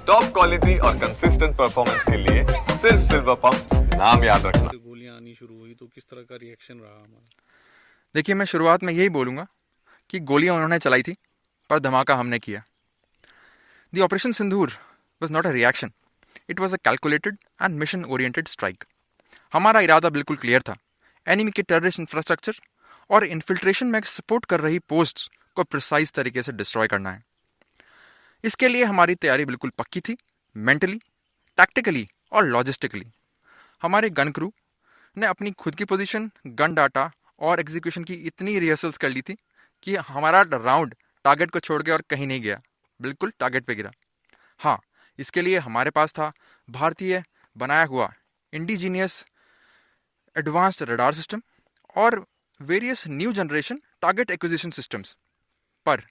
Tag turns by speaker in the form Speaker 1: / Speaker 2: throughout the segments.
Speaker 1: Top quality और consistent performance के लिए सिर्फ सिल्वर पंप नाम याद रखना।
Speaker 2: गोलियां आनी शुरू हुई तो किस तरह का रिएक्शन रहा हमारा?
Speaker 3: देखिए, मैं शुरुआत में यही बोलूँगा कि गोलियां उन्होंने चलाई थी पर धमाका हमने किया। The operation Sindoor was not a reaction, it was a calculated and mission oriented strike. हमारा इरादा बिल्कुल क्लियर था, एनिमी के टेररिस्ट इंफ्रास्ट्रक्चर और इन्फिल्ट्रेशन में सपोर्ट कर रही पोस्ट्स को प्रिसाइज तरीके से डिस्ट्रॉय करना है। इसके लिए हमारी तैयारी बिल्कुल पक्की थी, मेंटली, टैक्टिकली और लॉजिस्टिकली। हमारे गन क्रू ने अपनी खुद की पोजीशन, गन डाटा और एग्जीक्यूशन की इतनी रिहर्सल्स कर ली थी कि हमारा राउंड टारगेट को छोड़ के और कहीं नहीं गया, बिल्कुल टारगेट पे गिरा। हाँ, इसके लिए हमारे पास था भारतीय बनाया हुआ इंडिजीनियस एडवांस्ड रडार सिस्टम और various new generation target acquisition systems. पर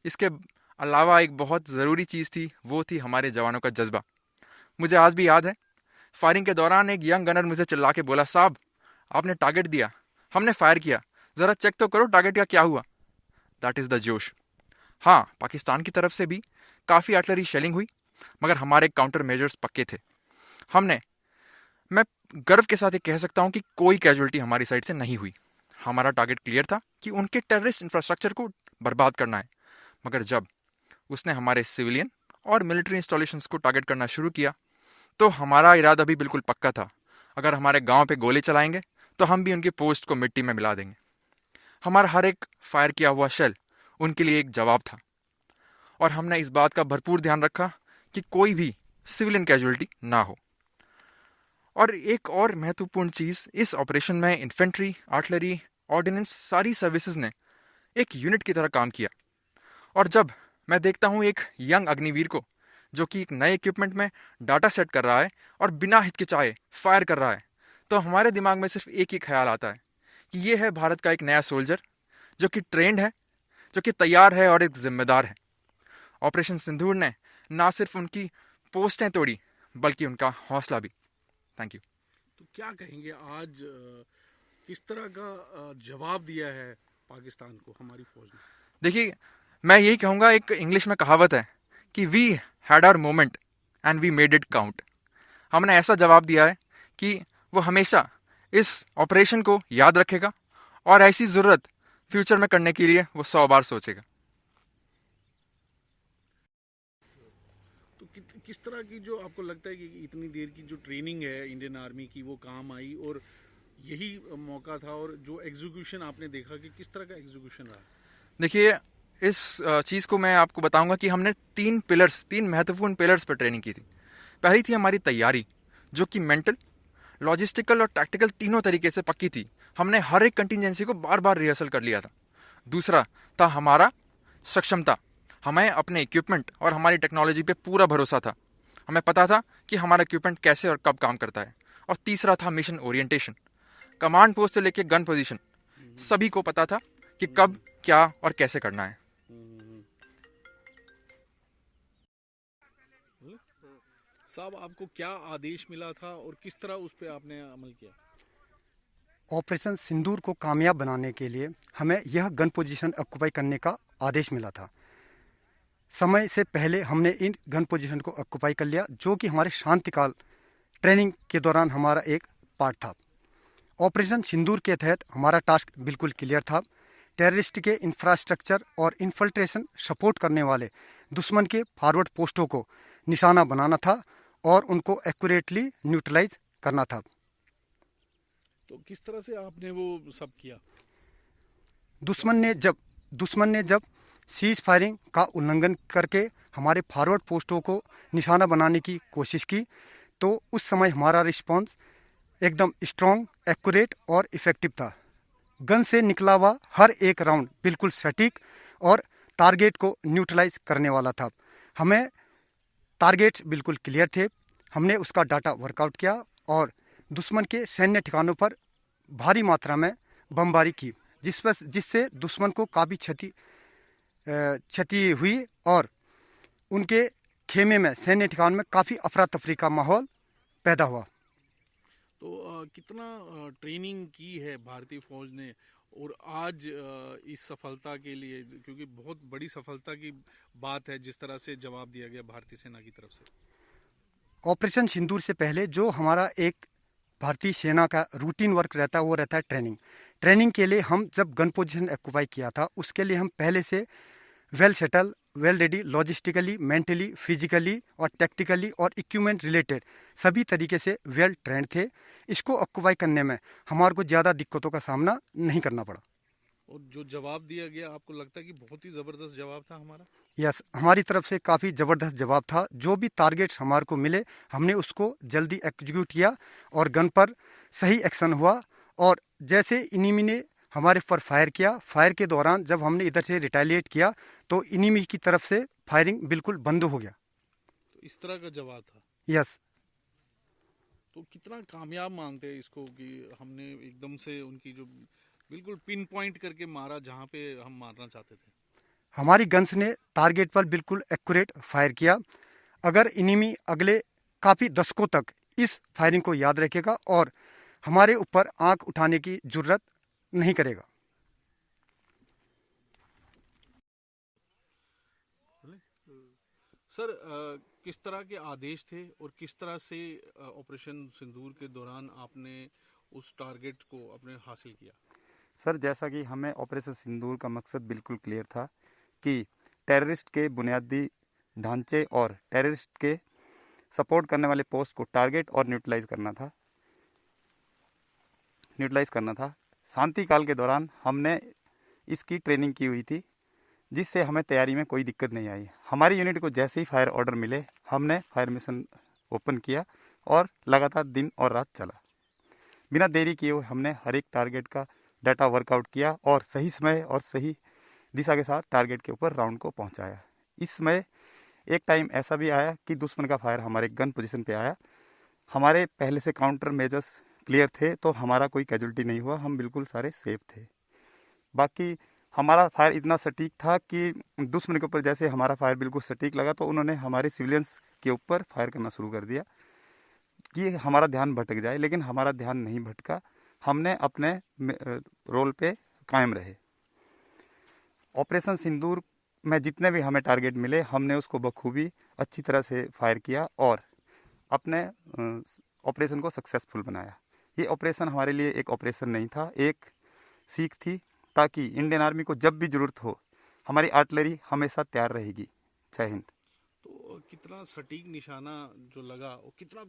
Speaker 3: इसके अलावा एक बहुत ज़रूरी चीज़ थी, वो थी हमारे जवानों का जज्बा। मुझे आज भी याद है, फायरिंग के दौरान एक यंग गनर मुझे चिल्ला के बोला, साहब आपने टारगेट दिया, हमने फायर किया, ज़रा चेक तो करो टारगेट का क्या हुआ। दैट इज़ द जोश। हाँ, पाकिस्तान की तरफ से भी काफ़ी आर्टिलरी शेलिंग हुई, मगर हमारे काउंटर मेजर्स पक्के थे। मैं गर्व के साथ ये कह सकता हूँ कि कोई कैजुअलिटी हमारी साइड से नहीं हुई। हमारा टारगेट क्लियर था कि उनके टेररिस्ट इंफ्रास्ट्रक्चर को बर्बाद करना है। मगर जब उसने हमारे सिविलियन और मिलिट्री इंस्टॉलेशंस को टारगेट करना शुरू किया तो हमारा इरादा भी बिल्कुल पक्का था, अगर हमारे गांव पे गोली चलाएंगे तो हम भी उनकी पोस्ट को मिट्टी में मिला देंगे। हमारा हर एक फायर किया हुआ शेल उनके लिए एक जवाब था और हमने इस बात का भरपूर ध्यान रखा कि कोई भी सिविलियन कैजुअलिटी ना हो। और एक और महत्वपूर्ण चीज़, इस ऑपरेशन में इन्फेंट्री, आर्टिलरी, ऑर्डिनेंस, सारी सर्विसेज ने एक यूनिट की तरह काम किया। और जब मैं देखता हूँ एक यंग अग्निवीर को जो कि एक नए इक्विपमेंट में डाटा सेट कर रहा है और बिना हिचकिचाए फायर कर रहा है, तो हमारे दिमाग में सिर्फ एक ही ख्याल आता है कि ये है भारत का एक नया सोल्जर जो कि ट्रेंड है, जो कि तैयार है और एक जिम्मेदार है। ऑपरेशन सिंदूर ने ना सिर्फ उनकी पोस्टें तोड़ी बल्कि उनका हौसला भी। Thank you.
Speaker 2: तो क्या कहेंगे आज किस तरह का जवाब दिया है पाकिस्तान को हमारी फौज ने?
Speaker 3: देखिए, मैं यही कहूँगा, एक इंग्लिश में कहावत है कि we had our moment and we made it count. हमने ऐसा जवाब दिया है कि वो हमेशा इस ऑपरेशन को याद रखेगा और ऐसी ज़रूरत फ्यूचर में करने के लिए वो 100 बार सोचेगा।
Speaker 2: तो किस तरह की जो आपको लगता है कि इतनी देर की जो ट्रेनिंग है इंडियन आर्मी की वो काम आई और यही मौका था, और जो एग्जीक्यूशन आपने देखा कि किस तरह का एग्जीक्यूशन रहा?
Speaker 3: देखिए, इस चीज़ को मैं आपको बताऊंगा कि हमने तीन महत्वपूर्ण पिलर्स पर ट्रेनिंग की थी। पहली थी हमारी तैयारी, जो कि मेंटल, लॉजिस्टिकल और टैक्टिकल तीनों तरीके से पक्की थी। हमने हर एक कंटिजेंसी को बार बार रिहर्सल कर लिया था। दूसरा था हमारा सक्षमता, हमें अपने इक्विपमेंट और हमारी टेक्नोलॉजी पे पूरा भरोसा था। हमें पता था कि हमारा इक्विपमेंट कैसे और कब काम करता है। और तीसरा था मिशन ओरिएंटेशन, कमांड पोस्ट से लेकर गन पोजीशन, सभी को पता था कि कब, क्या और कैसे करना है।
Speaker 2: साहब, आपको क्या आदेश मिला था और किस तरह उस पर आपने अमल किया?
Speaker 4: ऑपरेशन सिंदूर को कामयाब बनाने के लिए हमें यह गन पोजीशन ऑक्युपाई करने का आदेश मिला था। समय से पहले हमने इन गन पोजीशन को ऑक्युपाई कर लिया, जो कि हमारे शांतिकाल ट्रेनिंग के दौरान हमारा एक पार्ट था। ऑपरेशन सिंदूर के तहत हमारा टास्क बिल्कुल क्लियर था। टेररिस्ट के इंफ्रास्ट्रक्चर और इन्फिल्ट्रेशन सपोर्ट करने वाले दुश्मन के फॉरवर्ड पोस्टों को निशाना बनाना था और उनको एक्यूरेटली न्यूट्रलाइज करना था।
Speaker 2: तो किस तरह से आपने वो सब किया?
Speaker 4: दुश्मन ने जब सीज फायरिंग का उल्लंघन करके हमारे फॉरवर्ड पोस्टों को निशाना बनाने की कोशिश की, तो उस समय हमारा रिस्पांस एकदम स्ट्रॉन्ग, एक्यूरेट और इफेक्टिव था। गन से निकला हुआ हर एक राउंड बिल्कुल सटीक और टारगेट को न्यूट्रलाइज करने वाला था। हमें टारगेट्स बिल्कुल क्लियर थे। हमने उसका डाटा वर्कआउट किया और दुश्मन के सैन्य ठिकानों पर भारी मात्रा में बमबारी की, जिससे दुश्मन को काफ़ी क्षति हुई और उनके खेमे में, सैन्य ठिकान में काफ़ी अफरा तफरी का माहौल पैदा हुआ।
Speaker 2: तो कितना ट्रेनिंग की है भारतीय फौज ने और आज इस सफलता के लिए, क्योंकि बहुत बड़ी सफलता की बात है जिस तरह से जवाब दिया गया भारतीय सेना की तरफ से।
Speaker 4: ऑपरेशन सिंदूर से पहले जो हमारा एक भारतीय सेना का रूटीन वर्क रहता है वो रहता है ट्रेनिंग के लिए हम जब गन पोजीशन ऑक्यूपाई किया था उसके लिए हम पहले से well settle, well ready, logistically, mentally, physically और टेक्टिकली और इक्विपमेंट रिलेटेड सभी तरीके से वेल ट्रेंड थे। इसको ऑक्यूपाई करने में हमारे को ज़्यादा दिक्कतों का सामना नहीं करना पड़ा।
Speaker 2: और जो जवाब दिया गया, आपको लगता है कि बहुत ही ज़बरदस्त जवाब था हमारा?
Speaker 4: यस, हमारी तरफ से काफ़ी ज़बरदस्त जवाब था। जो भी टारगेट्स हमारे को मिले हमने उसको जल्दी एग्जीक्यूट किया और गन पर सही एक्शन हुआ। और जैसे इनिमी ने हमारे पर फायर के दौरान जब हमने इधर से रिटेलिएट किया तो इनिमी की तरफ से फायरिंग बिल्कुल बंद हो गया।
Speaker 2: तो इस तरह का जवाब था।
Speaker 4: यस,
Speaker 2: तो कितना कामयाब मानते हैं इसको कि हमने एकदम से उनकी जो बिल्कुल पिन पॉइंट करके मारा जहाँ पे हम मारना चाहते थे?
Speaker 4: हमारी गन्स ने टारगेट पर बिल्कुल एक्यूरेट फायर किया। अगर इनिमी अगले काफ़ी दशकों तक इस फायरिंग को याद रखेगा और हमारे ऊपर आंख उठाने की जरूरत नहीं करेगा।
Speaker 2: सर, किस तरह के आदेश थे और किस तरह से ऑपरेशन सिंदूर के दौरान आपने उस टारगेट को अपने हासिल किया?
Speaker 5: सर, जैसा कि हमें ऑपरेशन सिंदूर का मकसद बिल्कुल क्लियर था कि टेररिस्ट के बुनियादी ढांचे और टेररिस्ट के सपोर्ट करने वाले पोस्ट को टारगेट और न्यूट्रलाइज करना था। शांति काल के दौरान हमने इसकी ट्रेनिंग की हुई थी जिससे हमें तैयारी में कोई दिक्कत नहीं आई। हमारी यूनिट को जैसे ही फायर ऑर्डर मिले हमने फायर मिशन ओपन किया और लगातार दिन और रात चला। बिना देरी किए हुए हमने हर एक टारगेट का डाटा वर्कआउट किया और सही समय और सही दिशा के साथ टारगेट के ऊपर राउंड को पहुंचाया। इस समय एक टाइम ऐसा भी आया कि दुश्मन का फायर हमारे गन पोजीशन पे आया। हमारे पहले से काउंटर मेजर्स क्लियर थे तो हमारा कोई कैजुअल्टी नहीं हुआ, हम बिल्कुल सारे सेफ थे। बाकी हमारा फायर इतना सटीक था कि दुश्मन के ऊपर जैसे हमारा फायर बिल्कुल सटीक लगा तो उन्होंने हमारे सिविलियंस के ऊपर फायर करना शुरू कर दिया कि हमारा ध्यान भटक जाए, लेकिन हमारा ध्यान नहीं भटका। हमने अपने रोल पे कायम रहे। ऑपरेशन सिंदूर में जितने भी हमें टारगेट मिले हमने उसको बखूबी अच्छी तरह से फायर किया और अपने ऑपरेशन को सक्सेसफुल बनाया। ये ऑपरेशन हमारे लिए एक ऑपरेशन नहीं था, एक सीख थी ताकि इंडियन आर्मी को जब भी जरूरत हो हमारी आर्टिलरी हमेशा तैयार रहेगी। जय हिंद।
Speaker 2: तो कितना सटीक निशाना जो लगा और कितना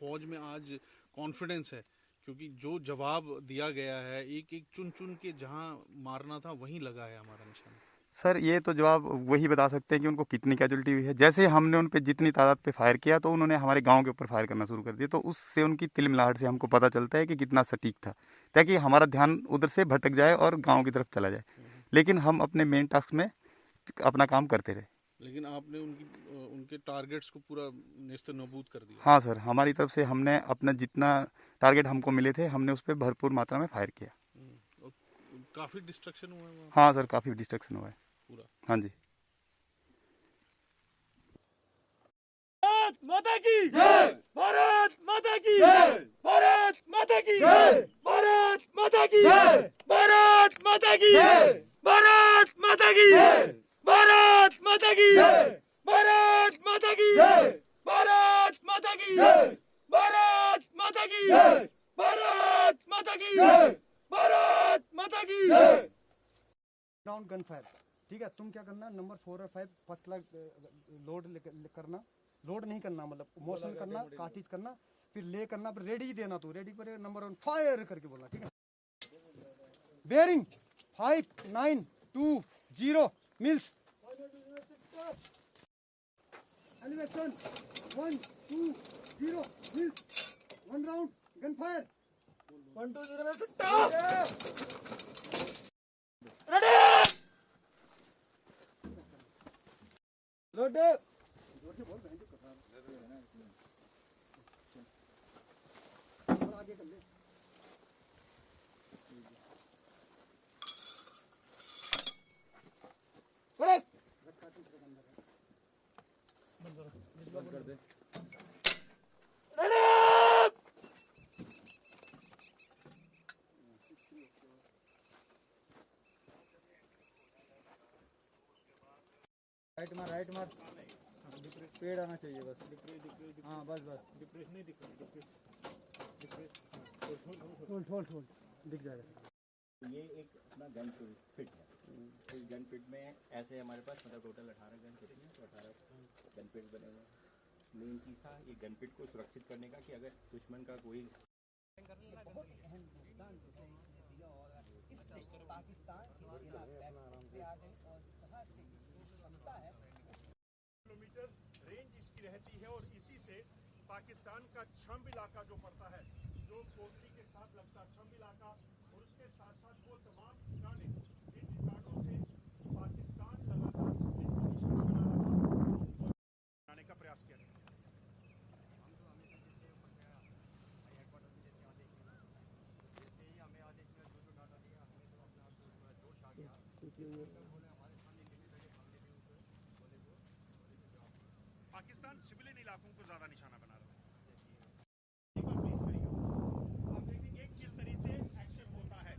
Speaker 2: फौज में आज कॉन्फिडेंस है, क्योंकि जो जवाब दिया गया है एक एक चुन चुन के जहां मारना था वहीं लगा है हमारा निशाना।
Speaker 5: सर, ये तो जवाब वही बता सकते हैं कि उनको कितनी कैजुअल्टी हुई है। जैसे हमने उन पे जितनी तादाद पे फायर किया तो उन्होंने हमारे गांव के ऊपर फायर करना शुरू कर दिया, तो उससे उनकी तिलमिलाहट से हमको पता चलता है कि कितना सटीक था, ताकि हमारा ध्यान उधर से भटक जाए और गांव की तरफ चला जाए। लेकिन हम अपने मेन टास्क में अपना काम करते रहे।
Speaker 2: लेकिन आपने उनके टारगेट्स को पूरा नेस्त नाबूद कर दिया।
Speaker 5: हाँ सर, हमारी तरफ से हमने अपना जितना टारगेट हमको मिले थे हमने उस पर भरपूर मात्रा में फायर किया।
Speaker 2: और काफी डिस्ट्रक्शन हुआ है वहाँ
Speaker 5: हाँ सर, काफी डिस्ट्रक्शन हुआ है
Speaker 2: पूरा।
Speaker 5: हाँ जी।
Speaker 6: भारत माता की जय, भारत माता की जय, भारत माता की जय, भारत माता की जय, भारत माता की जय, भारत माता की जय, भारत माता की जय, भारत माता की जय, भारत माता की जय, भारत माता की जय, भारत माता की जय, भारत माता की जय।
Speaker 4: डाउन गन फायर, ठीक है। तुम क्या करना, नंबर 4 और 5 फर्स्ट क्लास लोड करना, लोड नहीं करना, मतलब मोशन करना, कार्टिज करना, फिर ले करना, फिर रेडी देना। तो रेडी पर नंबर 1 फायर करके बोलना, ठीक है। Bearing 5 9 2 0 mills elevation 1 2 0 mills 1 round gun fire
Speaker 6: 1 2 0 में स्टार्ट। रेडी
Speaker 4: लोड आगे कर ले। राइट मार पेड़ आना चाहिए बस हाँ बस डिप्रेस नहीं दिख रहा डिप्रेस दिख जाएगा।
Speaker 7: ये एक अपना गन फिट है। इस गन फिट में ऐसे हमारे पास मतलब टोटल 18 गन फिट हैं, तो 18 गन फिट बने हुए हैं। मेन चीज़ था ये गन फिट को सुरक्षित करने का कि अगर दुश्मन का कोई
Speaker 8: बहुत अहम योगदान जो है इसने दिया और इससे पाकिस्तान की सेना पे आ गई और जिस तरह से इसकी क्षमता है
Speaker 9: किलोमीटर रेंज इसकी रहती है और इसी से पाकिस्तान का छम्ब इलाका जो पड़ता है, जो कोटली के साथ लगता है छम्ब इलाका, और उसके साथ साथ वो तमाम ठिकाने जिन ठिकानों से पाकिस्तान लगातार बनाने का प्रयास किया गया। पाकिस्तान सिविलियन इलाकों को ज्यादा निशाना बना रहा है। आप देखेंगे कि किस तरह से एक्शन होता है।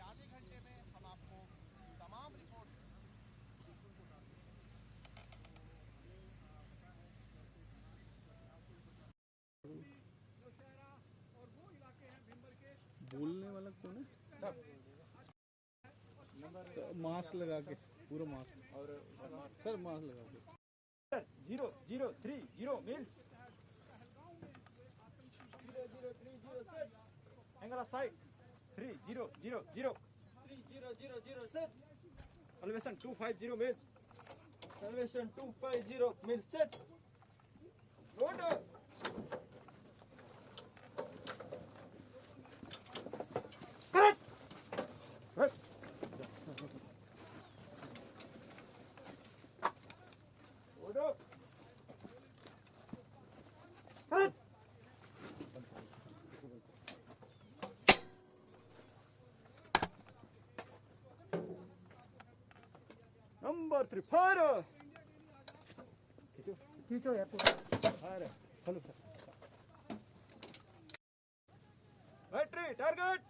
Speaker 8: आधे घंटे में हम आपको तमाम रिपोर्ट
Speaker 2: बोलने वाला कौन है? मास्क लगा के पूरा मास्क और सर मास्क लगा के
Speaker 7: 0030 mills angle of side 3000 3000 set elevation 250 mills elevation 250 mills set order Number 3 fire खींचो यार fire follow battery target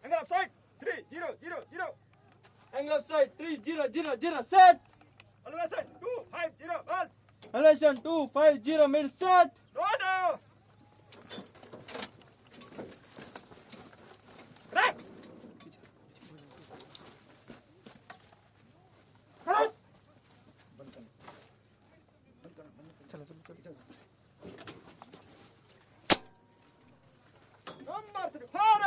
Speaker 7: angle of sight 3000
Speaker 6: Angle of sight 3000 set.
Speaker 7: elevation 250 miles
Speaker 6: Elevation 250 mil set.
Speaker 7: order right number 3 fire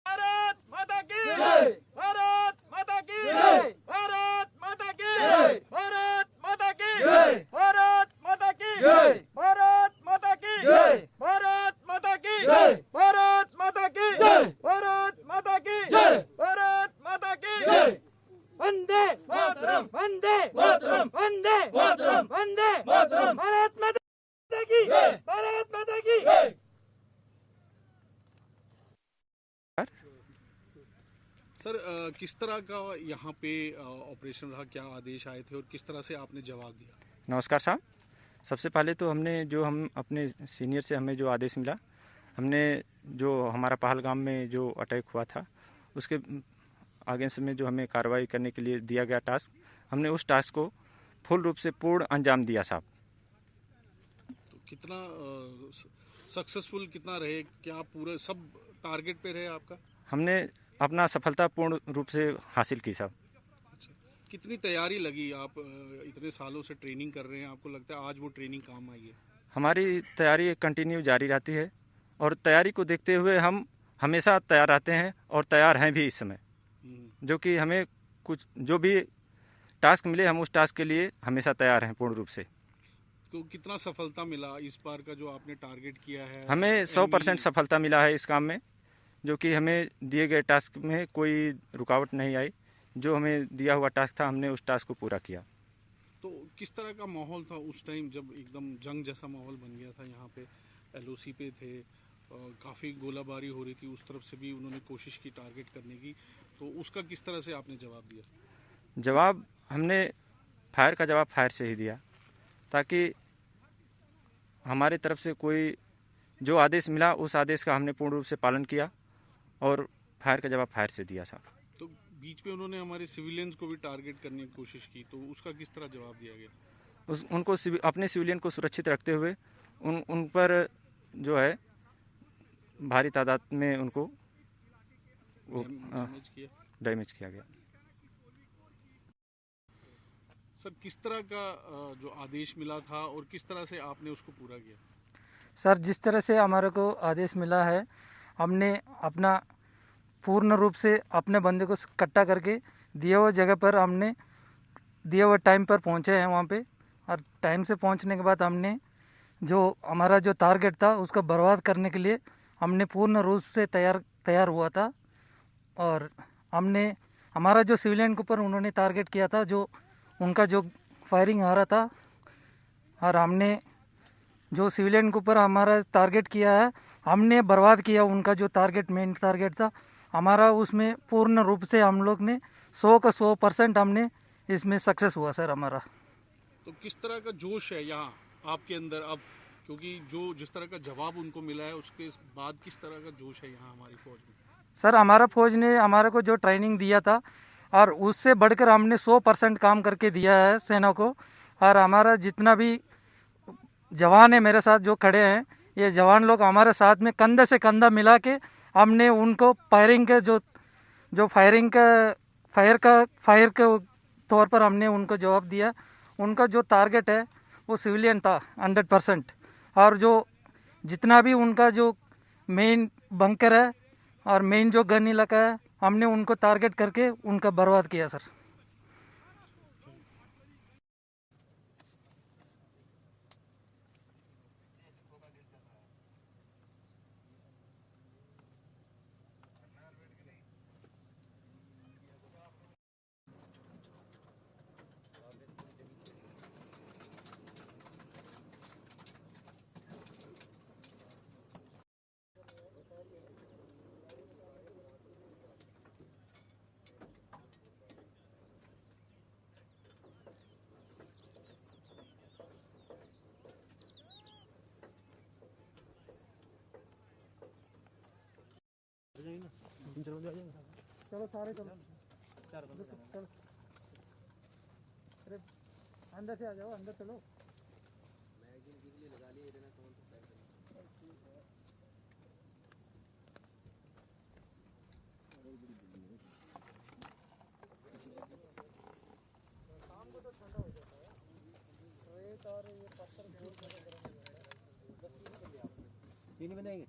Speaker 7: Bharat माता की
Speaker 6: जय।
Speaker 7: भारत माता की
Speaker 6: जय।
Speaker 7: भारत माता की
Speaker 6: जय।
Speaker 7: भारत माता की
Speaker 6: जय।
Speaker 7: भारत माता की
Speaker 6: जय।
Speaker 7: भारत माता की
Speaker 6: जय।
Speaker 7: भारत माता की
Speaker 6: जय।
Speaker 7: भारत माता की
Speaker 6: जय।
Speaker 7: भारत माता की
Speaker 6: जय।
Speaker 7: भारत माता की
Speaker 6: जय। वंदे
Speaker 7: मातरम।
Speaker 6: वंदे
Speaker 7: मातरम।
Speaker 6: वंदे
Speaker 7: मातरम।
Speaker 6: वंदे
Speaker 7: मातरम।
Speaker 6: भारत माता की
Speaker 7: जय।
Speaker 6: भारत माता की
Speaker 7: जय।
Speaker 2: सर किस तरह का यहाँ पे ऑपरेशन रहा, क्या आदेश आए थे और किस तरह से आपने जवाब दिया?
Speaker 5: नमस्कार साहब। सबसे पहले तो हम अपने सीनियर से हमें जो आदेश मिला, हमने जो हमारा पहलगाम में जो अटैक हुआ था उसके अगेंस्ट में जो हमें कार्रवाई करने के लिए दिया गया टास्क, हमने उस टास्क को फुल रूप से पूर्ण अंजाम दिया साहब।
Speaker 2: तो कितना सक्सेसफुल कितना रहे, क्या पूरे सब टारगेट पे रहे आपका?
Speaker 5: हमने अपना सफलतापूर्ण रूप से हासिल की साहब।
Speaker 2: अच्छा, कितनी तैयारी लगी? आप इतने सालों से ट्रेनिंग कर रहे हैं, आपको लगता है आज वो ट्रेनिंग काम आई है?
Speaker 5: हमारी तैयारी कंटिन्यू जारी रहती है और तैयारी को देखते हुए हम हमेशा तैयार रहते हैं और तैयार हैं भी इस समय, जो कि हमें कुछ जो भी टास्क मिले हम उस टास्क के लिए हमेशा तैयार हैं पूर्ण रूप से।
Speaker 2: तो कितना सफलता मिला इस बार का जो आपने टारगेट किया है?
Speaker 5: हमें 100% सफलता मिला है इस काम में, जो कि हमें दिए गए टास्क में कोई रुकावट नहीं आई। जो हमें दिया हुआ टास्क था हमने उस टास्क को पूरा किया।
Speaker 2: तो किस तरह का माहौल था उस टाइम जब एकदम जंग जैसा माहौल बन गया था? यहाँ पे एलओसी पे थे, काफ़ी गोलाबारी हो रही थी, उस तरफ से भी उन्होंने कोशिश की टारगेट करने की, तो उसका किस तरह से आपने जवाब दिया?
Speaker 5: जवाब हमने फायर का जवाब फायर से ही दिया, ताकि हमारी तरफ से कोई जो आदेश मिला उस आदेश का हमने पूर्ण रूप से पालन किया और फायर का जवाब फायर से दिया साहब।
Speaker 2: तो बीच में उन्होंने हमारे सिविलियंस को भी टारगेट करने की कोशिश की, तो उसका किस तरह जवाब दिया गया?
Speaker 5: उनको अपने सिविलियन को सुरक्षित रखते हुए उन पर जो है भारी तादाद में उनको डैमेज किया गया।
Speaker 2: सर, किस तरह का जो आदेश मिला था और किस तरह से आपने उसको पूरा किया?
Speaker 10: सर, जिस तरह से हमारे को आदेश मिला है, हमने अपना पूर्ण रूप से अपने बंदे को इकट्ठा करके दिए हुए जगह पर हमने दिए हुए टाइम पर पहुंचे हैं वहाँ पे। और टाइम से पहुंचने के बाद हमने जो हमारा जो टारगेट था उसको बर्बाद करने के लिए हमने पूर्ण रूप से तैयार हुआ था। और हमने हमारा जो सिविलियन के ऊपर उन्होंने टारगेट किया था, जो उनका जो फायरिंग आ रहा था, और हमने जो सिविलियन के ऊपर हमारा टारगेट किया है, हमने बर्बाद किया उनका जो मेन टारगेट था हमारा। उसमें पूर्ण रूप से हम लोग ने 100 का 100% हमने इसमें सक्सेस हुआ सर हमारा।
Speaker 2: तो किस तरह का जोश है यहाँ आपके अंदर अब, क्योंकि जिस तरह का जवाब उनको मिला है उसके बाद किस तरह का जोश है यहाँ हमारी फौज में?
Speaker 10: सर, हमारा फौज ने हमारे को जो ट्रेनिंग दिया था और उससे बढ़कर हमने 100% काम करके दिया है सेना को। और हमारा जितना भी जवान है मेरे साथ जो खड़े हैं, ये जवान लोग हमारे साथ में कंधे से कंधा मिला के हमने उनको फायरिंग के फायर के तौर पर हमने उनको जवाब दिया। उनका जो टारगेट है वो सिविलियन था 100%। और जो जितना भी उनका जो मेन बंकर है और मेन जो गन इलाका है, हमने उनको टारगेट करके उनका बर्बाद किया सर। चलो सारे चलो, अरे अंदर से आ जाओ, अंदर चलो। शाम को तो ठंडा हो जाता है, रेत और ये पत्थर तीन बंदे आएंगे।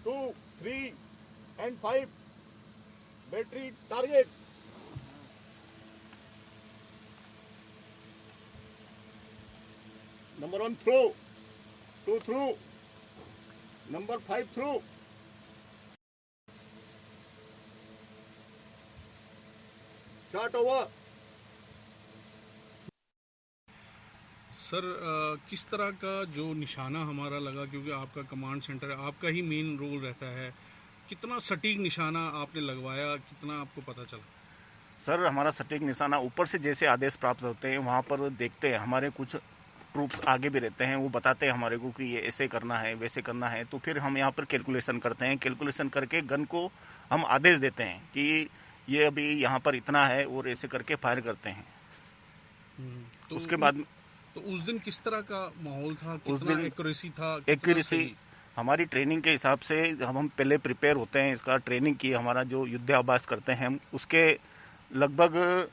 Speaker 9: Two, 3, and 5. Battery target. Number 1 through. 2 through. Number 5 through. Start over.
Speaker 2: Sir किस तरह का जो निशाना हमारा लगा, क्योंकि आपका कमांड सेंटर है, आपका ही मेन रोल रहता है, कितना सटीक निशाना आपने लगवाया, कितना आपको पता चला?
Speaker 5: सर हमारा सटीक निशाना ऊपर से जैसे आदेश प्राप्त होते हैं वहाँ पर देखते हैं, हमारे कुछ ट्रूप्स आगे भी रहते हैं, वो बताते हैं हमारे को कि ये ऐसे करना है वैसे करना है, तो फिर हम यहाँ पर कैलकुलेशन करते हैं, कैलकुलेशन करके गन को हम आदेश देते हैं कि ये अभी यहाँ पर इतना है और ऐसे करके फायर करते हैं।
Speaker 2: तो
Speaker 5: उसके बाद
Speaker 2: तो उस दिन किस तरह का माहौल था,
Speaker 5: उस
Speaker 2: कितना
Speaker 5: दिन
Speaker 2: एक्यूरेसी था?
Speaker 5: एक्यूरेसी हमारी ट्रेनिंग के हिसाब से हम पहले प्रिपेयर होते हैं, इसका ट्रेनिंग की हमारा जो युद्धाभ्यास करते हैं हम उसके लगभग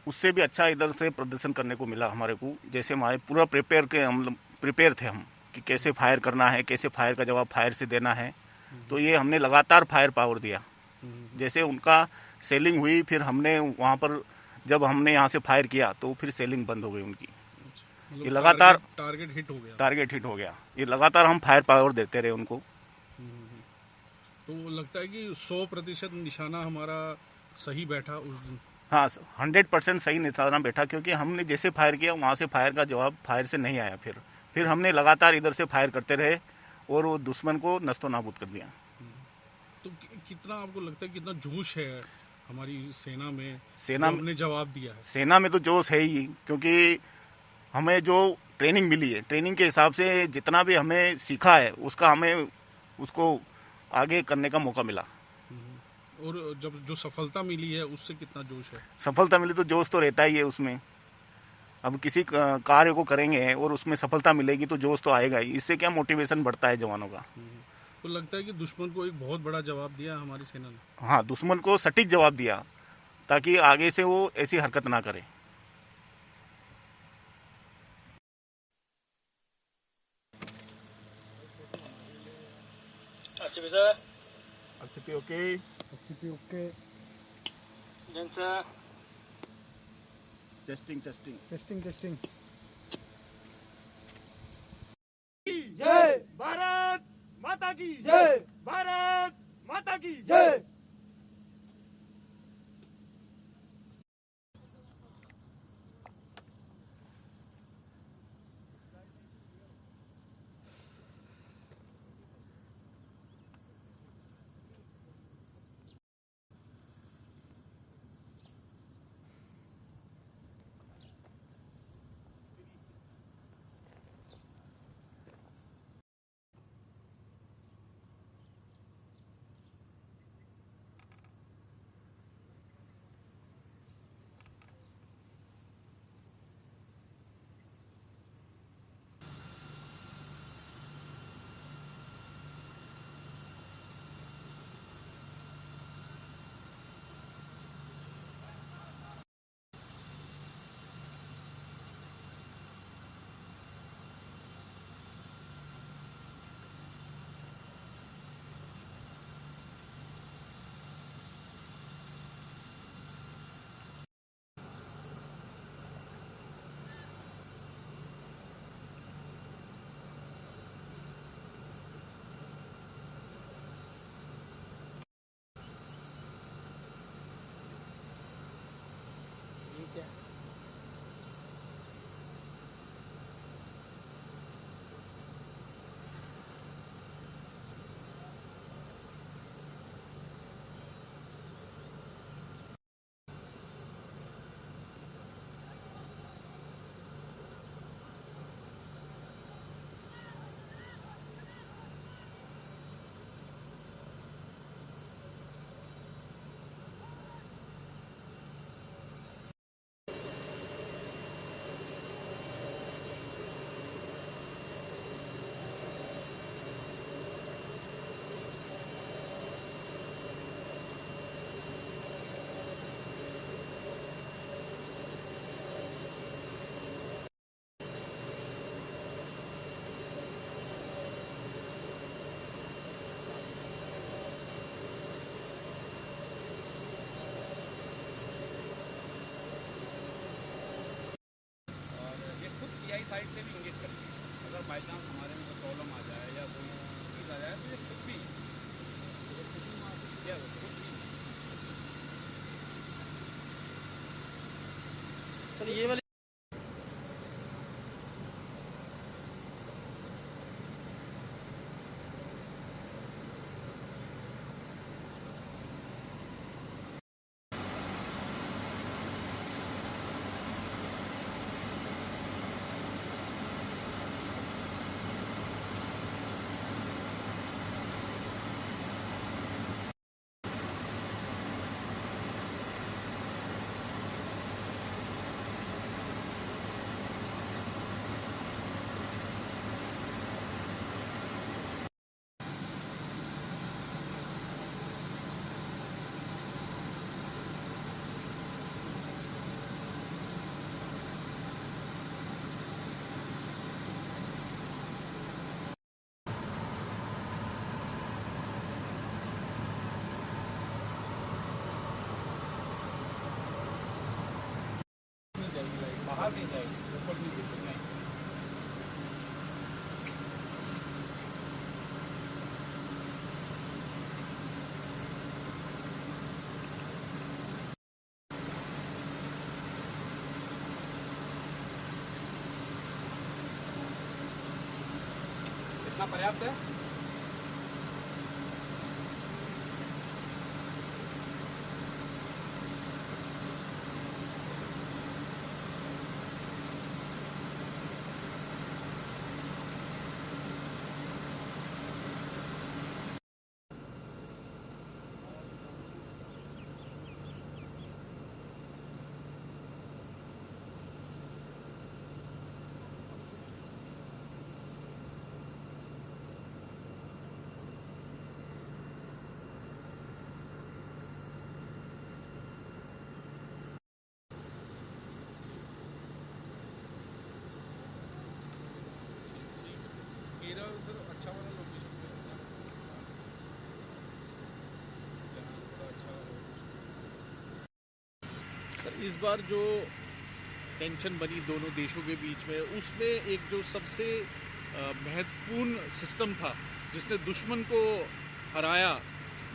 Speaker 5: उससे भी अच्छा इधर से प्रदर्शन करने को मिला हमारे को। जैसे हमारे पूरा प्रिपेयर थे हम कि कैसे फायर करना है, कैसे फायर का जवाब फायर से देना है, तो ये हमने लगातार फायर पावर दिया। जैसे उनका सेलिंग हुई फिर हमने वहाँ पर जब हमने यहाँ से फायर किया तो फिर सेलिंग बंद हो गई उनकी। ये लगातार
Speaker 2: टारगेट हिट हो गया।
Speaker 5: ये लगातार हम फायर पावर देते रहे उनको।
Speaker 2: तो लगता है कि 100% निशाना हमारा सही बैठा उस दिन।
Speaker 5: हाँ 100% सही निशाना बैठा, क्योंकि हमने जैसे फायर किया वहाँ से फायर का जवाब फायर से नहीं आया। फिर हमने लगातार इधर से फायर करते रहे और वो दुश्मन को नस्तो नाबूद कर दिया।
Speaker 2: तो कितना आपको लगता है कितना जोश है हमारी सेना में
Speaker 5: हमने
Speaker 2: जवाब दिया है?
Speaker 5: सेना में तो जोश है ही, क्योंकि हमें जो ट्रेनिंग मिली है, ट्रेनिंग के हिसाब से जितना भी हमें सीखा है उसका हमें उसको आगे करने का मौका मिला।
Speaker 2: और जब जो सफलता मिली है उससे कितना जोश है?
Speaker 5: सफलता मिली तो जोश तो रहता ही है उसमें। अब किसी कार्य को करेंगे और उसमें सफलता मिलेगी तो जोश तो आएगा ही। इससे क्या मोटिवेशन बढ़ता है जवानों का।
Speaker 2: तो लगता है कि दुश्मन को एक बहुत बड़ा जवाब दिया हमारी सेना ने।
Speaker 5: हाँ दुश्मन को सटीक जवाब दिया ताकि आगे से वो ऐसी हरकत ना करे।
Speaker 9: RCP okay.
Speaker 4: RCP okay. Testing.
Speaker 9: जय भारत माता की जय, भारत माता की जय।
Speaker 11: साइड से भी इंगेज करती है। अगर बाई चांस हमारे में कोई प्रॉब्लम आ जाए या कोई चीज़ आ जाए तो ये खुद भी क्या खुद भी
Speaker 6: चलो ये वाली
Speaker 11: बाहर नहीं जाएगी, ऊपर नहीं जाएगी। इतना पर्याप्त है।
Speaker 2: मेरा सर अच्छा वाला लोकेशन पे है जहाँ थोड़ा अच्छा सर इस बार जो टेंशन बनी दोनों देशों के बीच में उसमें एक जो सबसे महत्वपूर्ण सिस्टम था जिसने दुश्मन को हराया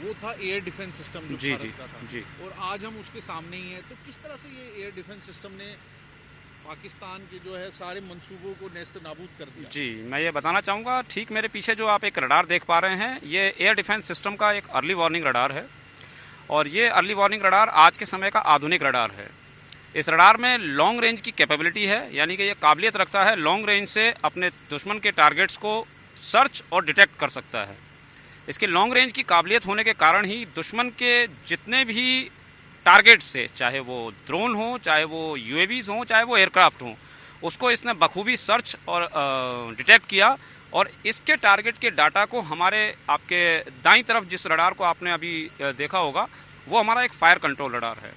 Speaker 2: वो था एयर डिफेंस सिस्टम जो भारत का था और आज हम उसके सामने ही हैं। तो किस तरह से ये एयर डिफेंस सिस्टम ने पाकिस्तान के जो है सारे मंसूबों को नेस्त नाबूद कर दिया?
Speaker 12: जी, मैं ये बताना चाहूँगा, ठीक मेरे पीछे जो आप एक रडार देख पा रहे हैं, ये एयर डिफेंस सिस्टम का एक अर्ली वार्निंग रडार है और ये अर्ली वार्निंग रडार आज के समय का आधुनिक रडार है। इस रडार में लॉन्ग रेंज की कैपेबिलिटी है, यानी कि ये काबिलियत रखता है लॉन्ग रेंज से अपने दुश्मन के टारगेट्स को सर्च और डिटेक्ट कर सकता है। इसके लॉन्ग रेंज की काबिलियत होने के कारण ही दुश्मन के जितने भी टारगेट से, चाहे वो ड्रोन हो, चाहे वो यूएवीज हो, चाहे वो एयरक्राफ्ट हो, उसको इसने बखूबी सर्च और डिटेक्ट किया और इसके टारगेट के डाटा को हमारे आपके दाईं तरफ जिस रडार को आपने अभी देखा होगा वो हमारा एक फायर कंट्रोल रडार है।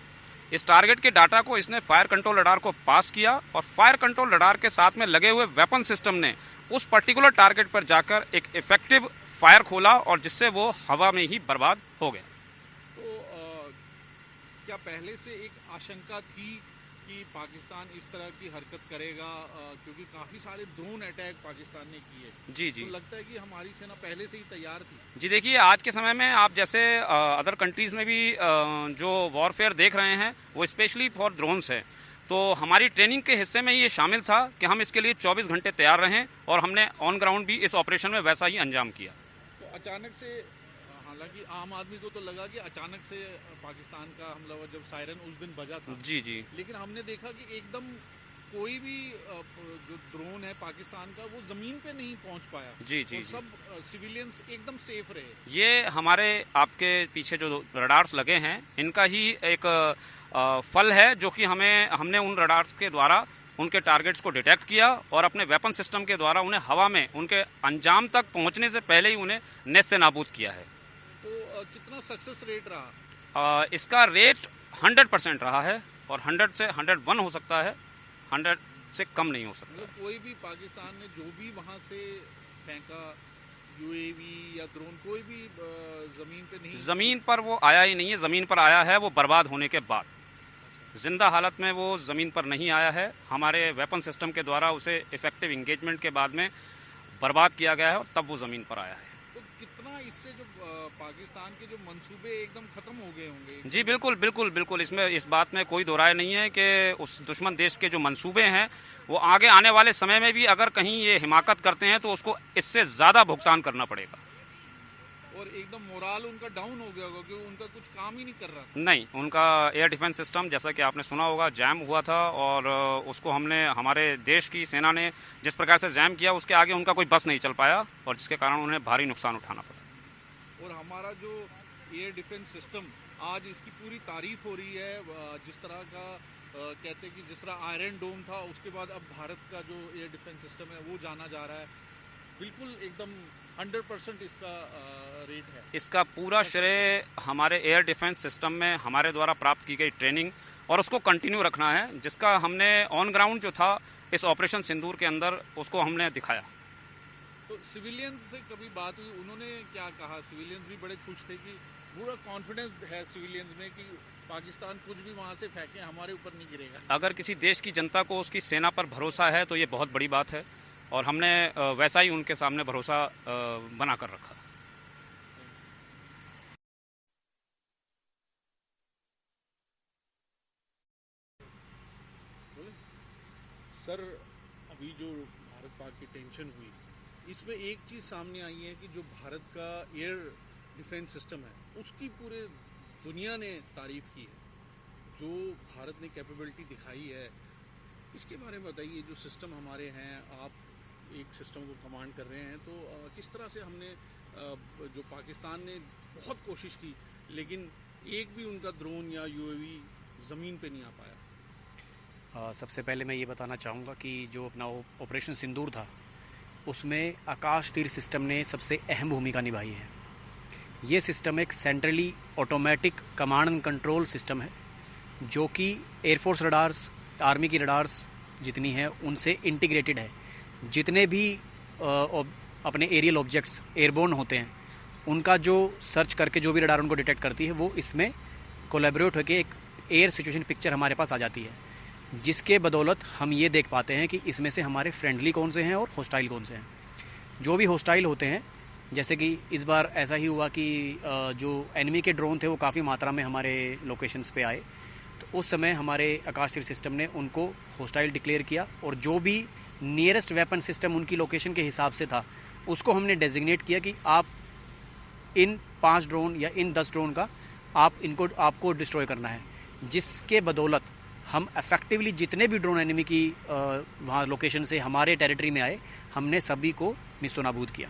Speaker 12: इस टारगेट के डाटा को इसने फायर कंट्रोल रडार को पास किया और फायर कंट्रोल रडार के साथ में लगे हुए वेपन सिस्टम ने उस पर्टिकुलर टारगेट पर जाकर एक इफेक्टिव फायर खोला और जिससे वो हवा में ही बर्बाद हो गया।
Speaker 2: क्या पहले से एक आशंका थी कि पाकिस्तान इस तरह की हरकत करेगा, क्योंकि काफ़ी सारे ड्रोन अटैक पाकिस्तान ने किए?
Speaker 12: जी।
Speaker 2: तो लगता है कि हमारी सेना पहले से ही तैयार थी।
Speaker 12: जी देखिए, आज के समय में आप जैसे अदर कंट्रीज़ में भी जो वॉरफेयर देख रहे हैं वो स्पेशली फॉर ड्रोन्स है, तो हमारी ट्रेनिंग के हिस्से में ये शामिल था कि हम इसके लिए 24 घंटे तैयार रहें और हमने ऑन ग्राउंड भी इस ऑपरेशन में वैसा ही अंजाम किया।
Speaker 2: तो अचानक से, हालांकि आम आदमी को तो लगा कि अचानक से पाकिस्तान का हमला हुआ जब सायरन उस दिन बजा था।
Speaker 12: जी।
Speaker 2: लेकिन हमने देखा कि एकदम कोई भी जो ड्रोन है पाकिस्तान का वो जमीन पे नहीं पहुंच पाया।
Speaker 12: जी।
Speaker 2: सब सिविलियंस एकदम सेफ रहे।
Speaker 12: ये हमारे आपके पीछे जो रडार्स लगे हैं इनका ही एक फल है, जो कि हमने उन रडार्स के द्वारा उनके टारगेट्स को डिटेक्ट किया और अपने वेपन सिस्टम के द्वारा उन्हें हवा में उनके अंजाम तक पहुंचने से पहले ही उन्हें नेस्त नाबूद किया है।
Speaker 2: तो कितना सक्सेस रेट रहा?
Speaker 12: इसका रेट 100% रहा है और 100 से 101 हो सकता है, 100 से कम नहीं हो सकता।
Speaker 2: मतलब कोई भी पाकिस्तान ने जो भी वहाँ से फेंका यूएवी या ड्रोन, कोई भी जमीन पे नहीं,
Speaker 12: जमीन पर वो आया ही नहीं है। जमीन पर आया है वो बर्बाद होने के बाद, जिंदा हालत में वो ज़मीन पर नहीं आया है। हमारे वेपन सिस्टम के द्वारा उसे इफेक्टिव इंगेजमेंट के बाद में बर्बाद किया गया है और तब वो ज़मीन पर आया है।
Speaker 2: तो कितना लगता है इससे जो पाकिस्तान के जो मंसूबे एकदम खत्म हो गए होंगे?
Speaker 12: जी बिल्कुल बिल्कुल बिल्कुल, इसमें इस बात में कोई दो राय नहीं है कि उस दुश्मन देश के जो मंसूबे हैं वो आगे आने वाले समय में भी अगर कहीं ये हिमाकत करते हैं तो उसको इससे ज़्यादा भुगतान करना पड़ेगा।
Speaker 2: और एकदम मोराल उनका डाउन हो गया होगा क्योंकि उनका कुछ काम ही नहीं कर रहा।
Speaker 12: नहीं, उनका एयर डिफेंस सिस्टम जैसा कि आपने सुना होगा जैम हुआ था और उसको हमने हमारे देश की सेना ने जिस प्रकार से जैम किया उसके आगे उनका कोई बस नहीं चल पाया और जिसके कारण उन्हें भारी नुकसान उठाना पड़ा।
Speaker 2: और हमारा जो एयर डिफेंस सिस्टम आज इसकी पूरी तारीफ हो रही है, जिस तरह का कहते हैं कि जिस तरह आयरन डोम था उसके बाद अब भारत का जो एयर डिफेंस सिस्टम है वो जाना जा रहा है, बिल्कुल एकदम 100% इसका रेट है।
Speaker 12: इसका पूरा श्रेय हमारे एयर डिफेंस सिस्टम में हमारे द्वारा प्राप्त की गई ट्रेनिंग और उसको कंटिन्यू रखना है, जिसका हमने ऑन ग्राउंड जो था इस ऑपरेशन सिंदूर के अंदर उसको हमने दिखाया।
Speaker 2: तो सिविलियंस से कभी बात हुई, उन्होंने क्या कहा? सिविलियंस भी बड़े खुश थे कि पूरा कॉन्फिडेंस है सिविलियंस में कि पाकिस्तान कुछ भी वहाँ से फेंके हमारे ऊपर नहीं गिरेगा।
Speaker 12: अगर किसी देश की जनता को उसकी सेना पर भरोसा है तो ये बहुत बड़ी बात है और हमने वैसा ही उनके सामने भरोसा बना कर रखा।
Speaker 2: सर, अभी जो भारत पाक की टेंशन हुई इसमें एक चीज़ सामने आई है कि जो भारत का एयर डिफेंस सिस्टम है उसकी पूरे दुनिया ने तारीफ की है, जो भारत ने कैपेबिलिटी दिखाई है। इसके बारे में बताइए, जो सिस्टम हमारे हैं, आप एक सिस्टम को कमांड कर रहे हैं, तो किस तरह से हमने जो पाकिस्तान ने बहुत कोशिश की लेकिन एक भी उनका ड्रोन या यूएवी ज़मीन पे नहीं आ पाया।
Speaker 13: सबसे पहले मैं ये बताना चाहूँगा कि जो अपना ऑपरेशन सिंदूर था उसमें आकाश तीर सिस्टम ने सबसे अहम भूमिका निभाई है। ये सिस्टम एक centrally automatic command and control system है जो कि एयरफोर्स रडार्स, आर्मी की रडार्स जितनी हैं उनसे इंटीग्रेटेड है। जितने भी अपने एरियल ऑब्जेक्ट्स एयरबोर्न होते हैं उनका जो सर्च करके जो भी रडार उनको डिटेक्ट करती है वो इसमें कोलैबोरेट होकर एक एयर सिचुएशन पिक्चर हमारे पास आ जाती है, जिसके बदौलत हम ये देख पाते हैं कि इसमें से हमारे फ्रेंडली कौन से हैं और हॉस्टाइल कौन से हैं। जो भी हॉस्टाइल होते हैं, जैसे कि इस बार ऐसा ही हुआ कि जो एनिमी के ड्रोन थे वो काफ़ी मात्रा में हमारे लोकेशंस पे आए, तो उस समय हमारे आकाश तीर सिस्टम ने उनको हॉस्टाइल डिक्लेयर किया और जो भी नियरेस्ट वेपन सिस्टम उनकी लोकेशन के हिसाब से था उसको हमने डेजिग्नेट किया कि आप इन 5 ड्रोन या इन 10 ड्रोन का आपको डिस्ट्रॉय करना है, जिसके बदौलत हम इफेक्टिवली जितने भी ड्रोन एनिमी की वहाँ लोकेशन से हमारे टेरिटरी में आए हमने सभी को निस्तनाबूद किया।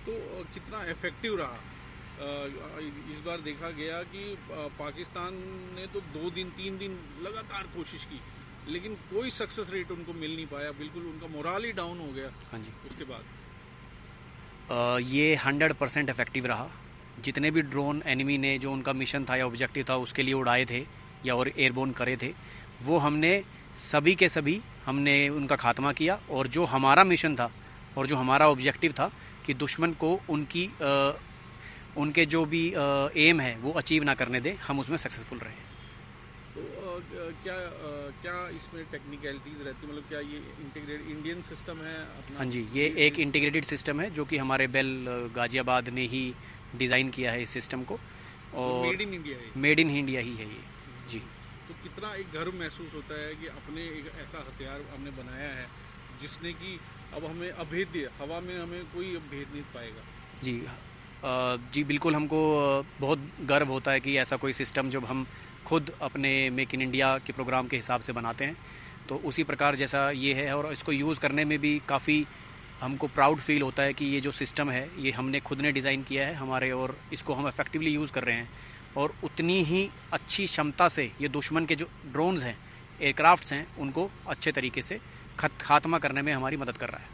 Speaker 2: तो कितना इफेक्टिव रहा? इस बार देखा गया कि पाकिस्तान ने तो 2 दिन 3 दिन लगातार कोशिश की लेकिन कोई सक्सेस रेट उनको मिल नहीं पाया, बिल्कुल उनका मोराल ही डाउन हो गया।
Speaker 13: हाँ जी,
Speaker 2: उसके बाद
Speaker 13: ये 100% इफेक्टिव रहा। जितने भी ड्रोन एनिमी ने जो उनका मिशन था या ऑब्जेक्टिव था उसके लिए उड़ाए थे या और एयरबोर्न करे थे, वो हमने सभी के सभी हमने उनका खात्मा किया और जो हमारा मिशन था और जो हमारा ऑब्जेक्टिव था कि दुश्मन को उनके जो भी एम है वो अचीव ना करने दे, हम उसमें सक्सेसफुल रहे।
Speaker 2: तो क्या इसमें टेक्निकलिटीज़ रहती, मतलब क्या ये इंटीग्रेटेड इंडियन सिस्टम है अपना?
Speaker 13: हाँ जी, ये एक इंटीग्रेटेड सिस्टम है जो कि हमारे बेल गाजियाबाद ने ही डिज़ाइन किया है इस सिस्टम को और
Speaker 2: मेड इन इंडिया है।
Speaker 13: मेड इन इंडिया ही है ये जी।
Speaker 2: तो कितना एक गर्व महसूस होता है कि अपने एक ऐसा हथियार हमने बनाया है जिसने कि अब हमें अभेद्य, हवा में हमें कोई भेद नहीं पाएगा।
Speaker 13: जी बिल्कुल, हमको बहुत गर्व होता है कि ऐसा कोई सिस्टम जब हम खुद अपने मेक इन इंडिया के प्रोग्राम के हिसाब से बनाते हैं तो उसी प्रकार जैसा ये है और इसको यूज़ करने में भी काफ़ी हमको प्राउड फील होता है कि ये जो सिस्टम है ये हमने खुद ने डिज़ाइन किया है हमारे और इसको हम इफेक्टिवली यूज़ कर रहे हैं और उतनी ही अच्छी क्षमता से ये दुश्मन के जो ड्रोन्स हैं, एयरक्राफ्ट्स हैं, उनको अच्छे तरीके से खात्मा करने में हमारी मदद कर रहा है।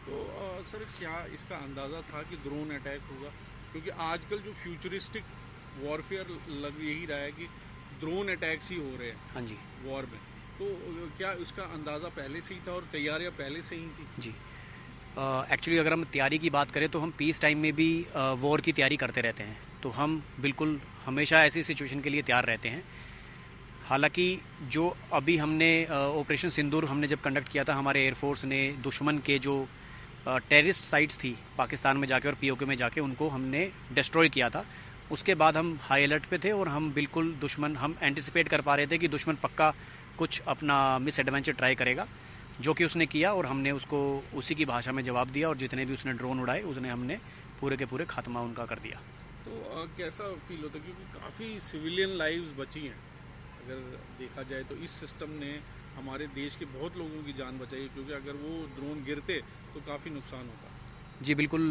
Speaker 2: तो सर, क्या इसका अंदाज़ा था कि ड्रोन अटैक होगा? क्योंकि आजकल जो फ्यूचरिस्टिक वॉरफेयर लग यही रहा है कि ड्रोन अटैक्स ही हो रहे हैं।
Speaker 13: हाँ जी,
Speaker 2: वॉर में। तो क्या इसका अंदाज़ा पहले से ही था और तैयारियां पहले से ही थी?
Speaker 13: जी, एक्चुअली अगर हम तैयारी की बात करें तो हम पीस टाइम में भी वॉर की तैयारी करते रहते हैं, तो हम बिल्कुल हमेशा ऐसी सिचुएशन के लिए तैयार रहते हैं। हालांकि जो अभी हमने ऑपरेशन सिंदूर हमने जब कंडक्ट किया था, हमारे एयरफोर्स ने दुश्मन के जो टेररिस्ट साइट्स थी पाकिस्तान में जाके और पीओके में जाके उनको हमने डिस्ट्रॉय किया था। उसके बाद हम हाई अलर्ट पे थे और हम बिल्कुल हम एंटिसिपेट कर पा रहे थे कि दुश्मन पक्का कुछ अपना मिस एडवेंचर ट्राई करेगा, जो कि उसने किया और हमने उसको उसी की भाषा में जवाब दिया और जितने भी उसने ड्रोन उड़ाए उसने हमने पूरे के पूरे खात्मा उनका कर दिया।
Speaker 2: तो कैसा फील होता है, क्योंकि काफ़ी सिविलियन लाइव्स बची हैं अगर देखा जाए तो इस सिस्टम ने हमारे देश के बहुत लोगों की जान बचाई है, क्योंकि अगर वो ड्रोन गिरते तो काफ़ी नुकसान होता।
Speaker 13: जी बिल्कुल,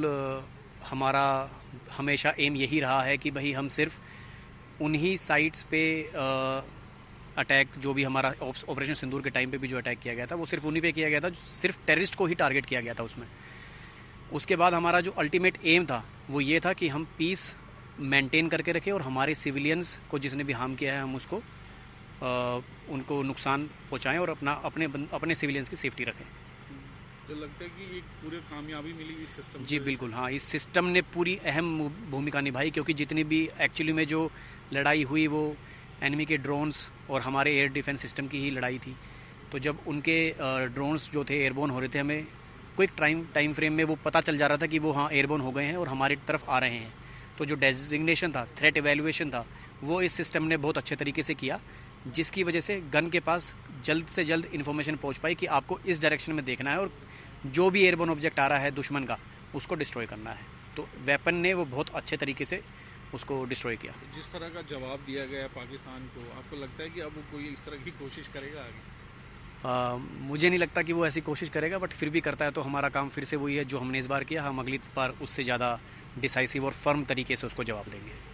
Speaker 13: हमारा हमेशा एम यही रहा है कि भाई हम सिर्फ उन्हीं साइट्स पे अटैक, जो भी हमारा ऑपरेशन सिंदूर के टाइम पे भी जो अटैक किया गया था वो सिर्फ उन्हीं पे किया गया था, सिर्फ टेररिस्ट को ही टारगेट किया गया था उसमें। उसके बाद हमारा जो अल्टीमेट एम था वो ये था कि हम पीस मेंटेन करके रखें और हमारे सिविलियंस को जिसने भी हार्म किया है हम उसको उनको नुकसान पहुंचाएं और अपने सिविलियंस की सेफ्टी रखें।
Speaker 2: तो लगता है कि एक पूरी कामयाबी मिली इस सिस्टम
Speaker 13: जी बिल्कुल, हाँ, इस सिस्टम ने पूरी अहम भूमिका निभाई, क्योंकि जितनी भी एक्चुअली में जो लड़ाई हुई वो एनिमी के ड्रोन्स और हमारे एयर डिफेंस सिस्टम की ही लड़ाई थी। तो जब उनके ड्रोन्स जो थे एयरबोर्न हो रहे थे, हमें क्विक टाइम फ्रेम में वो पता चल जा रहा था कि वो हाँ एयरबोर्न हो गए हैं और हमारी तरफ आ रहे हैं। तो जो डेजिग्नेशन था, थ्रेट एवेल्युएशन था, वो इस सिस्टम ने बहुत अच्छे तरीके से किया, जिसकी वजह से गन के पास जल्द से जल्द इन्फॉर्मेशन पहुंच पाई कि आपको इस डायरेक्शन में देखना है और जो भी एयरबोर्न ऑब्जेक्ट आ रहा है दुश्मन का उसको डिस्ट्रॉय करना है। तो वेपन ने वो बहुत अच्छे तरीके से उसको डिस्ट्रॉय किया।
Speaker 2: जिस तरह का जवाब दिया गया पाकिस्तान को, आपको लगता है कि अब वो कोई इस तरह की कोशिश करेगा आगे?
Speaker 13: मुझे नहीं लगता कि वो ऐसी कोशिश करेगा, बट फिर भी करता है तो हमारा काम फिर से वही है जो हमने इस बार किया। हम अगली बार उससे ज़्यादा डिसाइसिव और फर्म तरीके से उसको जवाब देंगे।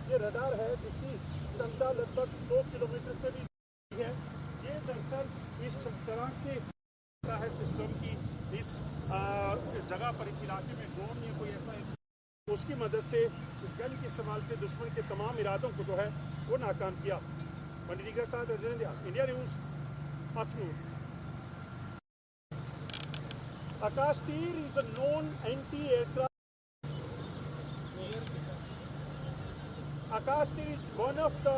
Speaker 9: ये रडार है जिसकी क्षमता लगभग 100 किलोमीटर से भी है। ये दरअसल इस तरह से है सिस्टम की इस जगह पर, इस इलाके में ड्रोन या कोई ऐसा है उसकी मदद से गन के इस्तेमाल से दुश्मन के तमाम इरादों को जो है वो नाकाम किया। पंडित के साथ इंडिया न्यूज अखनूर। आकाश तीर is a known anti aircraft Akash Tir is one of the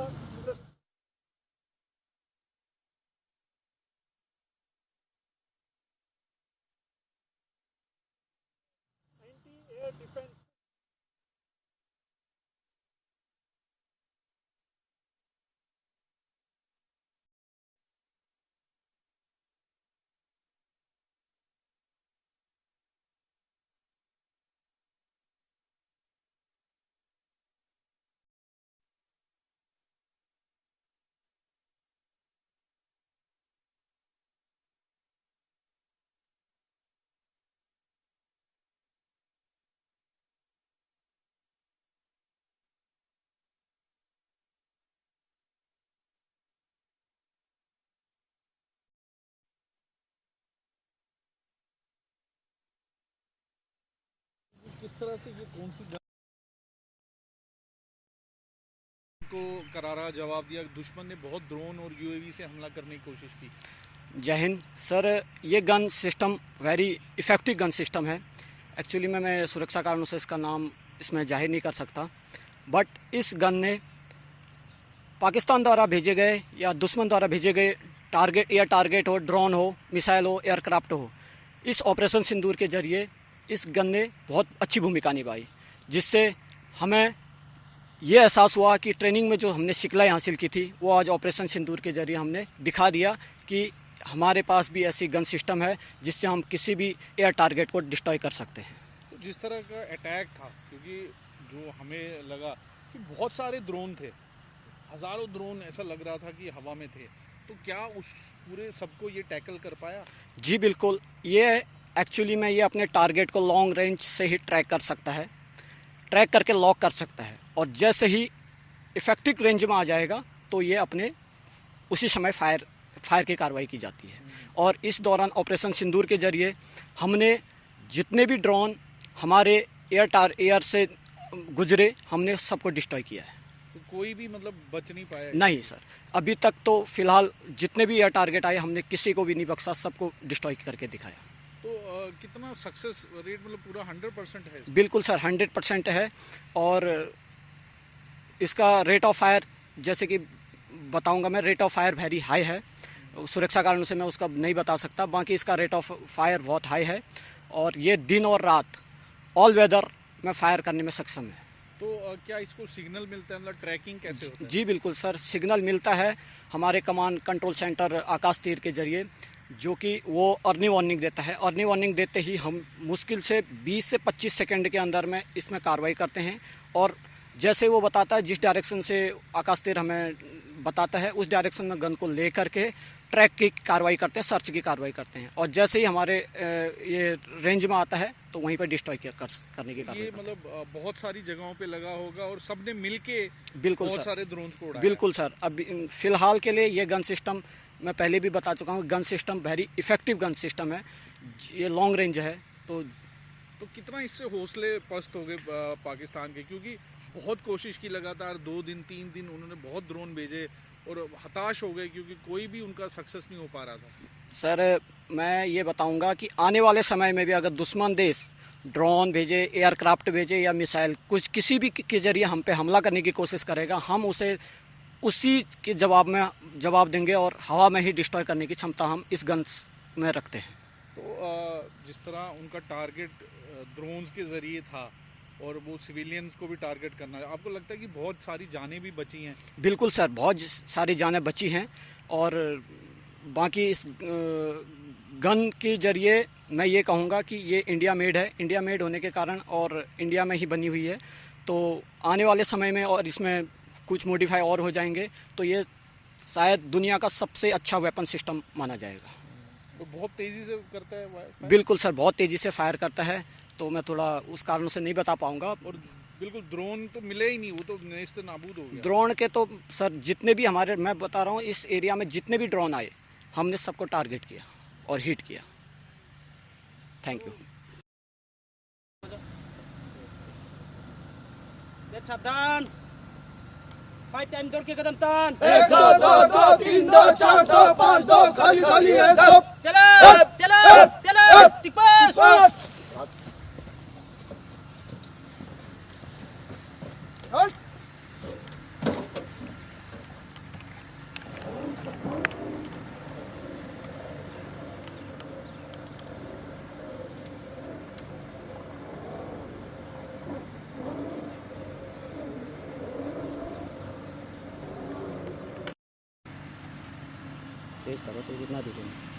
Speaker 2: किस तरह से ये कौन सी को करारा जवाब दिया? दुश्मन ने बहुत ड्रोन और यूएवी से हमला करने की कोशिश की।
Speaker 13: जय हिंद सर। ये gun system very effective gun system है। एक्चुअली मैं सुरक्षा कारणों से इसका नाम इसमें जाहिर नहीं कर सकता, बट इस गन ने पाकिस्तान द्वारा भेजे गए या दुश्मन द्वारा भेजे गए टारगेट, एयर टारगेट हो, ड्रोन हो, मिसाइल हो, एयरक्राफ्ट हो, इस ऑपरेशन सिंदूर के जरिए इस गन ने बहुत अच्छी भूमिका निभाई, जिससे हमें ये एहसास हुआ कि ट्रेनिंग में जो हमने शिकलाई हासिल की थी वो आज ऑपरेशन सिंदूर के जरिए हमने दिखा दिया कि हमारे पास भी ऐसी गन सिस्टम है जिससे हम किसी भी एयर टारगेट को डिस्ट्रॉय कर सकते हैं।
Speaker 2: तो जिस तरह का अटैक था, क्योंकि जो हमें लगा कि बहुत सारे ड्रोन थे, हज़ारों ड्रोन ऐसा लग रहा था कि हवा में थे, तो क्या उस पूरे सबको ये टैकल कर पाया? जी
Speaker 13: बिल्कुल। ये एक्चुअली में ये अपने टारगेट को लॉन्ग रेंज से ही ट्रैक कर सकता है, ट्रैक करके लॉक कर सकता है, और जैसे ही इफेक्टिव रेंज में आ जाएगा तो ये अपने उसी समय फायर की कार्रवाई की जाती है। और इस दौरान ऑपरेशन सिंदूर के जरिए हमने जितने भी ड्रोन हमारे एयर से गुजरे, हमने सबको डिस्ट्रॉय किया है।
Speaker 2: तो कोई भी मतलब बच नहीं पाया?
Speaker 13: नहीं सर, अभी तक तो फिलहाल जितने भी एयर टारगेट आए हमने किसी को भी नहीं बख्शा, सबको डिस्ट्रॉय करके दिखाया।
Speaker 2: तो कितना सक्सेस रेट, मतलब पूरा 100% है?
Speaker 13: बिल्कुल सर, 100% है। और इसका रेट ऑफ फायर जैसे कि बताऊंगा मैं, rate of fire very high है। सुरक्षा कारणों से मैं उसका नहीं बता सकता, बाकी इसका रेट ऑफ फायर बहुत हाई है और ये दिन और रात ऑल वेदर में फायर करने में सक्षम है।
Speaker 2: तो क्या इसको सिग्नल मिलता है, मतलब ट्रैकिंग कैसे होता है?
Speaker 13: जी बिल्कुल सर, सिग्नल मिलता है हमारे कमांड कंट्रोल सेंटर आकाश तीर के जरिए, जो कि वो अर्ली वार्निंग देता है। अर्ली वार्निंग देते ही हम मुश्किल से 20 से 25 सेकंड के अंदर में इसमें कार्रवाई करते हैं, और जैसे वो बताता है जिस डायरेक्शन से आकाश तीर हमें बताता है उस डायरेक्शन में गन को ले करके ट्रैक की कार्रवाई करते हैं, सर्च की कार्रवाई करते हैं, और जैसे ही हमारे ये रेंज में आता है तो वहीं पर डिस्ट्रॉय करने की कार्रवाई।
Speaker 2: ये मतलब बहुत सारी जगहों पे लगा होगा और सबने मिलके
Speaker 13: बिल्कुल
Speaker 2: बहुत
Speaker 13: सर,
Speaker 2: सारे ड्रोन्स को उड़ाया।
Speaker 13: बिल्कुल सर। अब फिलहाल के लिए ये गन सिस्टम मैं पहले भी बता चुका हूँ, gun system very effective gun system है, ये लॉन्ग रेंज है। तो
Speaker 2: कितना इससे हौसले पस्त हो गए पाकिस्तान के, क्योंकि बहुत कोशिश की लगातार 2 दिन 3 दिन उन्होंने बहुत ड्रोन भेजे और हताश हो गए क्योंकि कोई भी उनका सक्सेस नहीं हो पा रहा था।
Speaker 13: सर मैं ये बताऊंगा कि आने वाले समय में भी अगर दुश्मन देश ड्रोन भेजे, एयरक्राफ्ट भेजे या मिसाइल कुछ किसी भी के जरिए हम पे हमला करने की कोशिश करेगा, हम उसे उसी के जवाब देंगे और हवा में ही डिस्ट्रॉय करने की क्षमता हम इस गन्स में रखते हैं।
Speaker 2: तो जिस तरह उनका टारगेट ड्रोन्स के जरिए था और वो सिविलियंस को भी टारगेट करना है, आपको लगता है कि बहुत सारी जानें भी बची हैं?
Speaker 13: बिल्कुल सर, बहुत सारी जानें बची हैं, और बाकी इस गन के जरिए मैं ये कहूँगा कि ये इंडिया मेड है। इंडिया मेड होने के कारण और इंडिया में ही बनी हुई है, तो आने वाले समय में और इसमें कुछ मॉडिफाई और हो जाएंगे तो ये शायद दुनिया का सबसे अच्छा वेपन सिस्टम माना जाएगा।
Speaker 2: तो बहुत तेज़ी से करता है फायर?
Speaker 13: बिल्कुल सर, बहुत तेज़ी से फायर करता है, तो मैं थोड़ा उस कारणों से नहीं बता पाऊंगा।
Speaker 2: और बिल्कुल ड्रोन तो मिले ही नहीं, वो तो नेस्त नाबूद हो गया।
Speaker 13: ड्रोन के तो सर जितने भी हमारे, मैं बता रहा हूँ इस एरिया में जितने भी ड्रोन आए हमने सबको टारगेट किया और हिट किया। Thank you.
Speaker 8: सावधान, 5 टाइम दौड़ के कदम तान।
Speaker 6: 1 2 2 2 3 2 4 2 5 2 खाली खाली है।
Speaker 8: चलो चलो चलो टिकपास।
Speaker 13: तेज करो तो जितना दिखेगा।